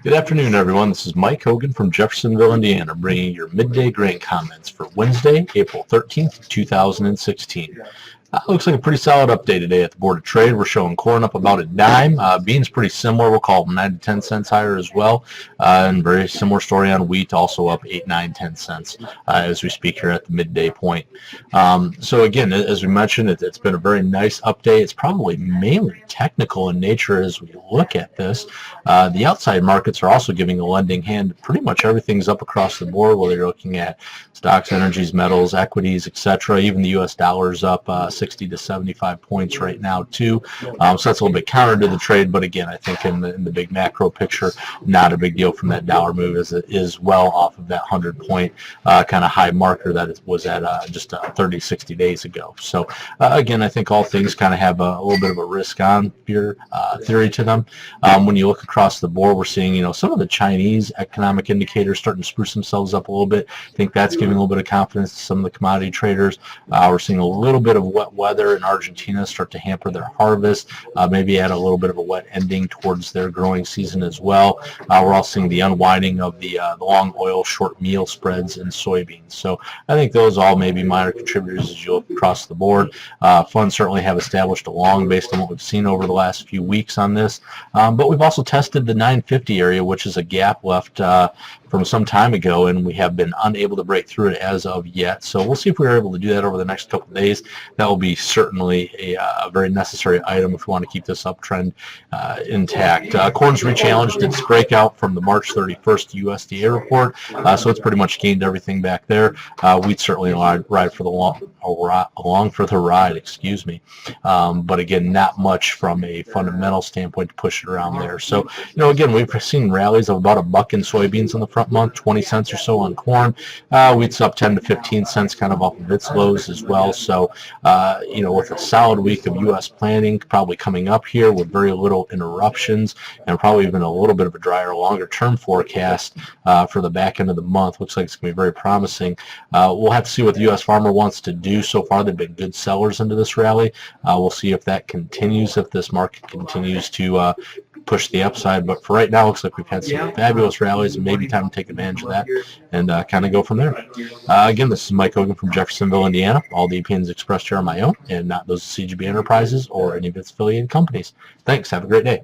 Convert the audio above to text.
Good afternoon, everyone. This is Mike Hogan from Jeffersonville, Indiana, bringing your midday grain comments for Wednesday, April 13th, 2016. Looks like a pretty solid update today at the Board of Trade. We're showing corn up about a dime. Beans pretty similar. We'll call them 9 to 10 cents higher as well. And very similar story on wheat, also up 8, 9, 10 cents as we speak here at the midday point. So again, as we mentioned, it's been a very nice update. It's probably mainly technical in nature as we look at this. The outside markets are also giving a lending hand. Pretty much everything's up across the board, whether you're looking at stocks, energies, metals, equities, etc. Even the U.S. dollar's up 60 to 75 points right now too. So that's a little bit counter to the trade, but again, I think in the big macro picture, not a big deal from that dollar move, as it is well off of that 100-point kind of high marker that it was at just 30, 60 days ago. So again, I think all things kind of have a little bit of a risk-on theory to them. When you look across the board, we're seeing some of the Chinese economic indicators starting to spruce themselves up a little bit. I think that's giving a little bit of confidence to some of the commodity traders. We're seeing a little bit of wet weather in Argentina start to hamper their harvest, maybe add a little bit of a wet ending towards their growing season as well. We're also seeing the unwinding of the long oil short meal spreads in soybeans. So I think those all may be minor contributors as you look across the board. Funds certainly have established a long based on what we've seen over the last few weeks on this, but we've also tested the 950 area, which is a gap left from some time ago, and we have been unable to break through it as of yet. So we'll see if we're able to do that over the next couple of days. That will be certainly a very necessary item if we want to keep this uptrend intact. Corn's rechallenged its breakout from the March 31st USDA report, so it's pretty much gained everything back there. Wheat certainly ride for the along for the ride, excuse me. But again, not much from a fundamental standpoint to push it around there. So again, we've seen rallies of about $1 in soybeans in the front month, 20 cents or so on corn. Wheat's up 10 to 15 cents kind of off of its lows as well. So with a solid week of U.S. planting probably coming up here with very little interruptions and probably even a little bit of a drier longer term forecast for the back end of the month, looks like it's going to be very promising. We'll have to see what the U.S. farmer wants to do. So far they've been good sellers into this rally. We'll see if that continues, if this market continues to push the upside, but for right now, looks like we've had some fabulous rallies, and maybe time to take advantage of that and kind of go from there. Again, this is Mike Hogan from Jeffersonville, Indiana. All the opinions expressed here are my own and not those of CGB Enterprises or any of its affiliated companies. Thanks. Have a great day.